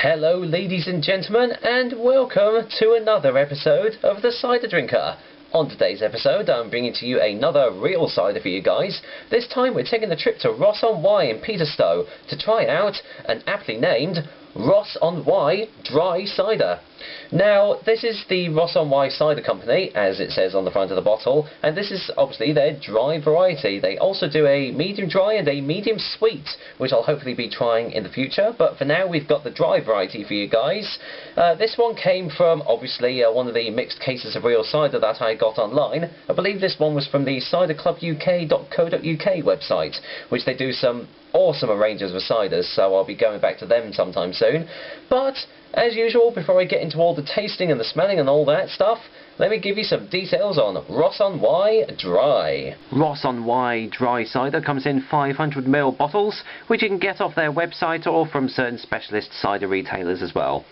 Hello ladies and gentlemen, and welcome to another episode of The Cider Drinker. On today's episode I'm bringing to you another real cider for you guys. This time we're taking a trip to Ross-On Wye in Peterstowe to try out an aptly named Ross-On Wye dry cider. Now this is the Ross-On Wye cider company, as it says on the front of the bottle, and this is obviously their dry variety. They also do a medium dry and a medium sweet, which I'll hopefully be trying in the future, but for now we've got the dry variety for you guys. This one came from obviously one of the mixed cases of real cider that I got online. I believe this one was from the ciderclubuk.co.uk website, which they do some awesome arrangements of ciders, so I'll be going back to them sometime soon. But as usual, before I get into all the tasting and the smelling and all that stuff, let me give you some details on Ross-On Wye Dry. Ross-On Wye Dry Cider comes in 500ml bottles, which you can get off their website or from certain specialist cider retailers as well.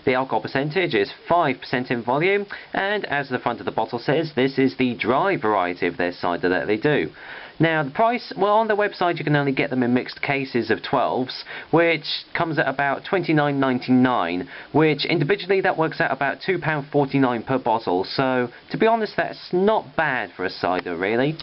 The alcohol percentage is 5% in volume, and as the front of the bottle says, this is the dry variety of their cider that they do. Now the price, well, on their website you can only get them in mixed cases of 12s, which comes at about £29.99, which individually that works out about £2.49 per bottle, so to be honest that's not bad for a cider really.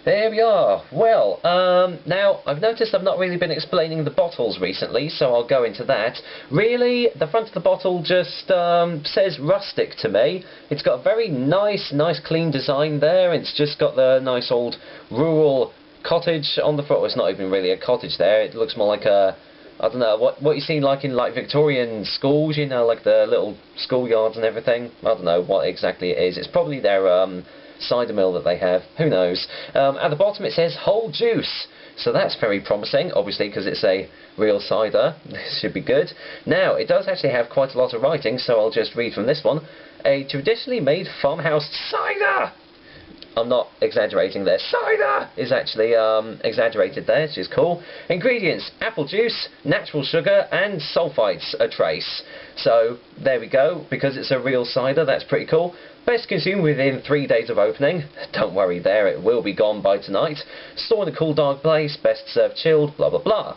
There we are. Well, now I've noticed I've not really been explaining the bottles recently, so I'll go into that. Really, the front of the bottle just says rustic to me. It's got a very nice clean design there. It's just got the nice old rural cottage on the front. Well, it's not even really a cottage there. It looks more like a, I don't know, what you see like in like Victorian schools, you know, like the little schoolyards and everything. I don't know what exactly it is. It's probably their cider mill that they have, who knows. At the bottom it says whole juice, so that's very promising, obviously because it's a real cider. This should be good. Now it does actually have quite a lot of writing, so I'll just read from this one. A traditionally made farmhouse cider! I'm not exaggerating there. Cider is actually exaggerated there, which is cool. Ingredients: apple juice, natural sugar, and sulfites a trace. So there we go. Because it's a real cider, that's pretty cool. Best consumed within 3 days of opening. Don't worry there, it will be gone by tonight. Store in a cool dark place. Best served chilled. Blah blah blah.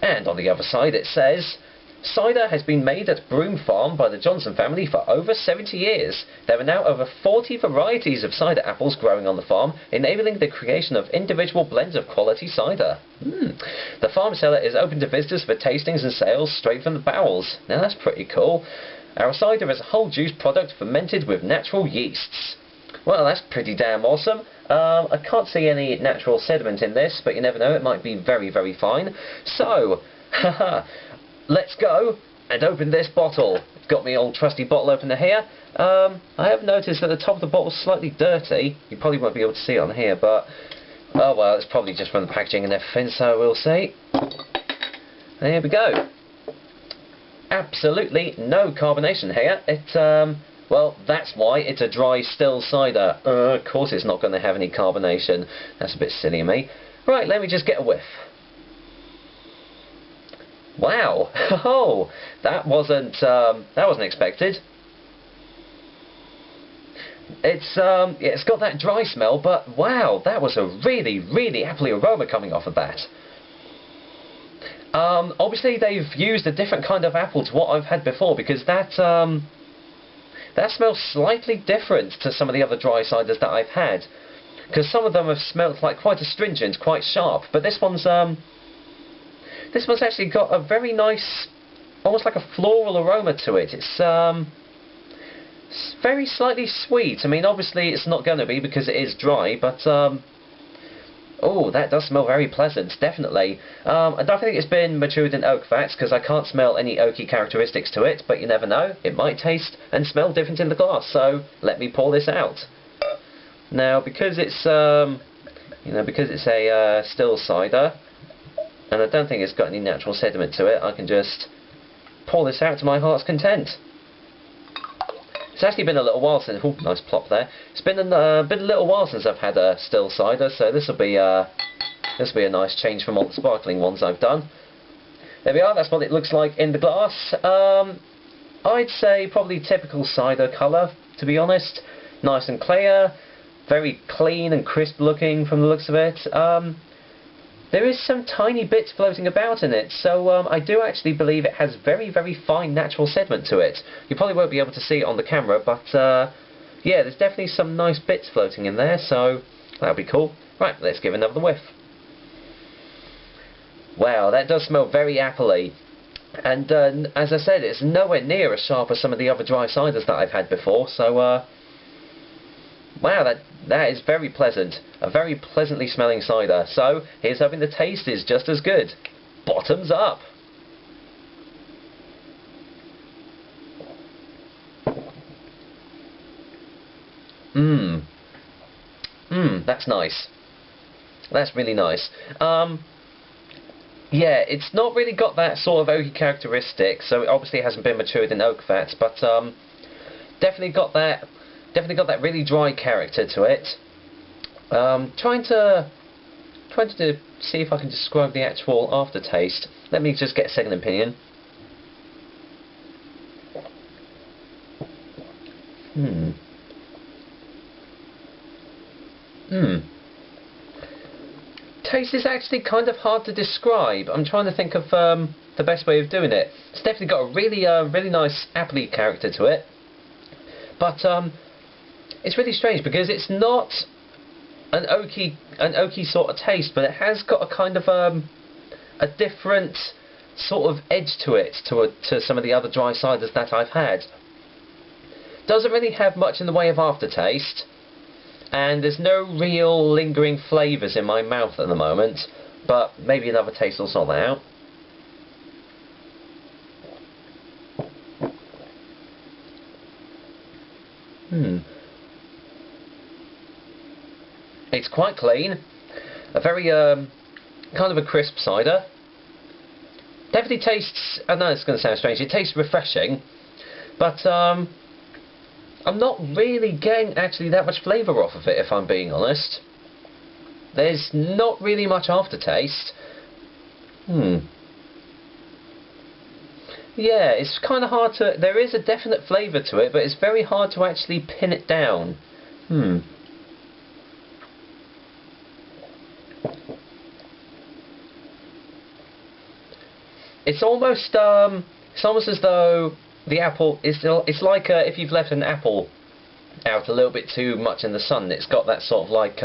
And on the other side it says, cider has been made at Broom Farm by the Johnson family for over 70 years. There are now over 40 varieties of cider apples growing on the farm, enabling the creation of individual blends of quality cider. The farm cellar is open to visitors for tastings and sales straight from the barrels. Now that's pretty cool. Our cider is a whole juice product fermented with natural yeasts. Well, that's pretty damn awesome. I can't see any natural sediment in this, but you never know, it might be very fine. So, let's go and open this bottle. Got my old trusty bottle opener here. I have noticed that the top of the bottle is slightly dirty. You probably won't be able to see it on here, but oh well, it's probably just from the packaging and everything, so we'll see. There we go. Absolutely no carbonation here. It, well, that's why it's a dry still cider. Of course it's not going to have any carbonation. That's a bit silly of me. Right, let me just get a whiff. Wow! Oh, that wasn't expected. It's it's got that dry smell, but wow, that was a really apple aroma coming off of that. Obviously they've used a different kind of apple to what I've had before, because that smells slightly different to some of the other dry ciders that I've had. Because some of them have smelt like quite astringent, quite sharp, but this one's actually got a very nice, almost like a floral aroma to it. It's very slightly sweet. I mean, obviously it's not going to be because it is dry, but oh, that does smell very pleasant, definitely. I don't think it's been matured in oak vats because I can't smell any oaky characteristics to it, but you never know. It might taste and smell different in the glass, so let me pour this out. Now, because it's because it's a still cider, and I don't think it's got any natural sediment to it, I can just pour this out to my heart's content. It's actually been a little while since. Oh, nice plop there. It's been a little while since I've had a still cider, so this will be a nice change from all the sparkling ones I've done. There we are. That's what it looks like in the glass. I'd say probably typical cider colour, to be honest. Nice and clear, very clean and crisp looking from the looks of it. there is some tiny bits floating about in it, so I do actually believe it has very, very fine natural sediment to it. You probably won't be able to see it on the camera, but yeah, there's definitely some nice bits floating in there, so that'll be cool. Right, let's give another whiff. Wow, that does smell very appley. And as I said, it's nowhere near as sharp as some of the other dry ciders that I've had before, so wow, that is very pleasant. A very pleasantly smelling cider. So, here's hoping the taste is just as good. Bottoms up! That's nice. That's really nice. Yeah, it's not really got that sort of oaky characteristic, so it obviously hasn't been matured in oak fats, but definitely got that really dry character to it. Trying to see if I can describe the actual aftertaste. Let me just get a second opinion. Taste is actually kind of hard to describe. I'm trying to think of the best way of doing it. It's definitely got a really nice appley character to it, but it's really strange because it's not an oaky sort of taste, but it has got a kind of a different sort of edge to it to some of the other dry ciders that I've had. Doesn't really have much in the way of aftertaste. And there's no real lingering flavours in my mouth at the moment, but maybe another taste will sort that out. It's quite clean, a very kind of a crisp cider. Definitely tastes, I know it's going to sound strange, it tastes refreshing, but I'm not really getting actually that much flavour off of it, if I'm being honest. There's not really much aftertaste. Yeah, it's kind of hard to... There is a definite flavour to it, but it's very hard to actually pin it down. It's almost as though the apple is still... It's like if you've left an apple out a little bit too much in the sun. It's got that sort of like...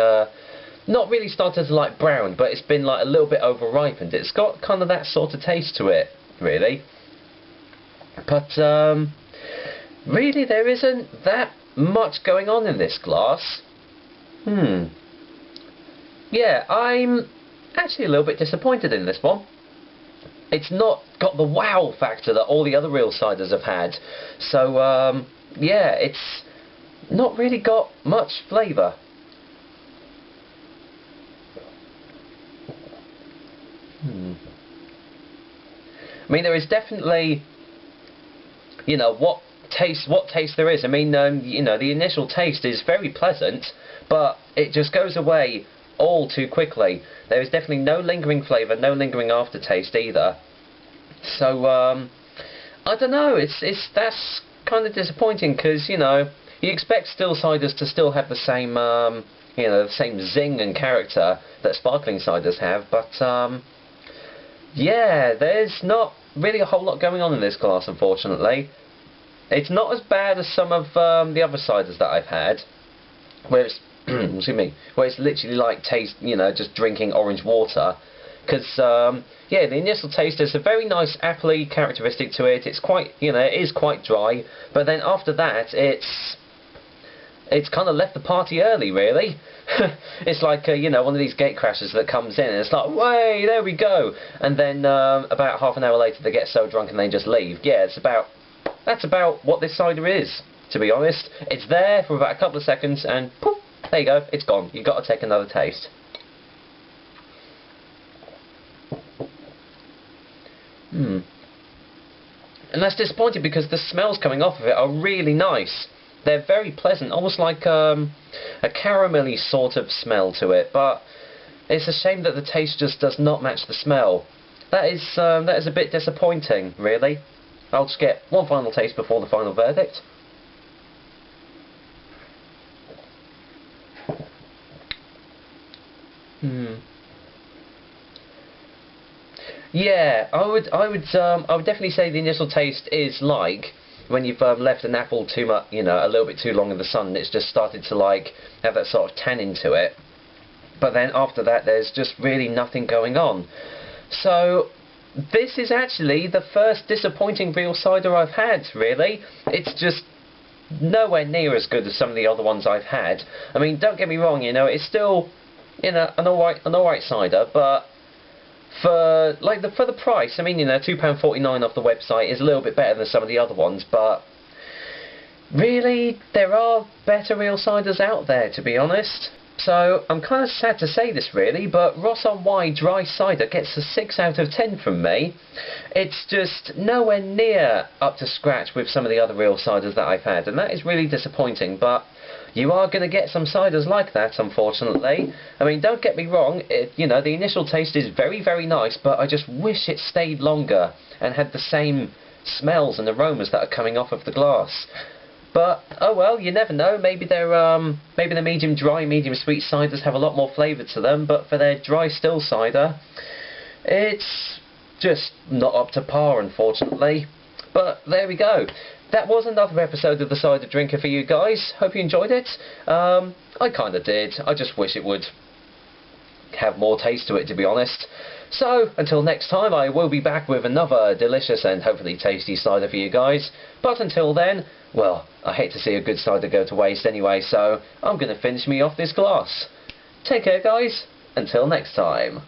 not really started to like brown, but it's been like a little bit over-ripened. It's got kind of that sort of taste to it, really. But really there isn't that much going on in this glass. Yeah, I'm actually a little bit disappointed in this one. It's not got the wow factor that all the other real ciders have had. So, yeah, it's not really got much flavour. I mean, there is definitely, you know, what taste there is. I mean, you know, the initial taste is very pleasant, but it just goes away all too quickly. There is definitely no lingering flavour, no lingering aftertaste either. So I don't know. That's kind of disappointing because, you know, you expect still ciders to still have the same you know, the same zing and character that sparkling ciders have, but yeah, there's not really a whole lot going on in this glass, unfortunately. It's not as bad as some of the other ciders that I've had, where it's excuse me, where it's literally like you know, just drinking orange water. Because yeah, the initial taste is a very nice appley characteristic to it. It's quite, you know, it is quite dry, but then after that, it's kind of left the party early, really. It's like you know, one of these gate crashers that comes in and it's like, way, there we go, and then about half an hour later they get so drunk and they just leave. Yeah, that's about what this cider is, to be honest. It's there for about a couple of seconds and poof, there you go, it's gone. You've got to take another taste. And that's disappointing because the smells coming off of it are really nice. They're very pleasant, almost like a caramelly sort of smell to it, but it's a shame that the taste just does not match the smell. That is a bit disappointing, really. I'll just get one final taste before the final verdict. Yeah, I would definitely say the initial taste is like when you've left an apple too much, you know, a little bit too long in the sun, and it's just started to like have that sort of tannin to it. But then after that, there's just really nothing going on. So this is actually the first disappointing real cider I've had. Really, it's just nowhere near as good as some of the other ones I've had. I mean, don't get me wrong, you know, it's still, you know, an alright cider, but for the price, I mean, you know, £2.49 off the website is a little bit better than some of the other ones, but really, there are better real ciders out there, to be honest. So, I'm kind of sad to say this really, but Ross-On Wye Dry Cider gets a 6 out of 10 from me. It's just nowhere near up to scratch with some of the other real ciders that I've had, and that is really disappointing, but you are going to get some ciders like that, unfortunately. I mean, don't get me wrong, you know, the initial taste is very, very nice, but I just wish it stayed longer and had the same smells and aromas that are coming off of the glass. But, oh well, you never know, maybe the medium dry, medium sweet ciders have a lot more flavour to them, but for their dry still cider, it's just not up to par, unfortunately. But there we go. That was another episode of The Cider Drinker for you guys. Hope you enjoyed it. I kind of did. I just wish it would have more taste to it, to be honest. So, until next time, I will be back with another delicious and hopefully tasty cider for you guys. But until then, well, I hate to see a good cider go to waste anyway, so I'm going to finish me off this glass. Take care, guys. Until next time.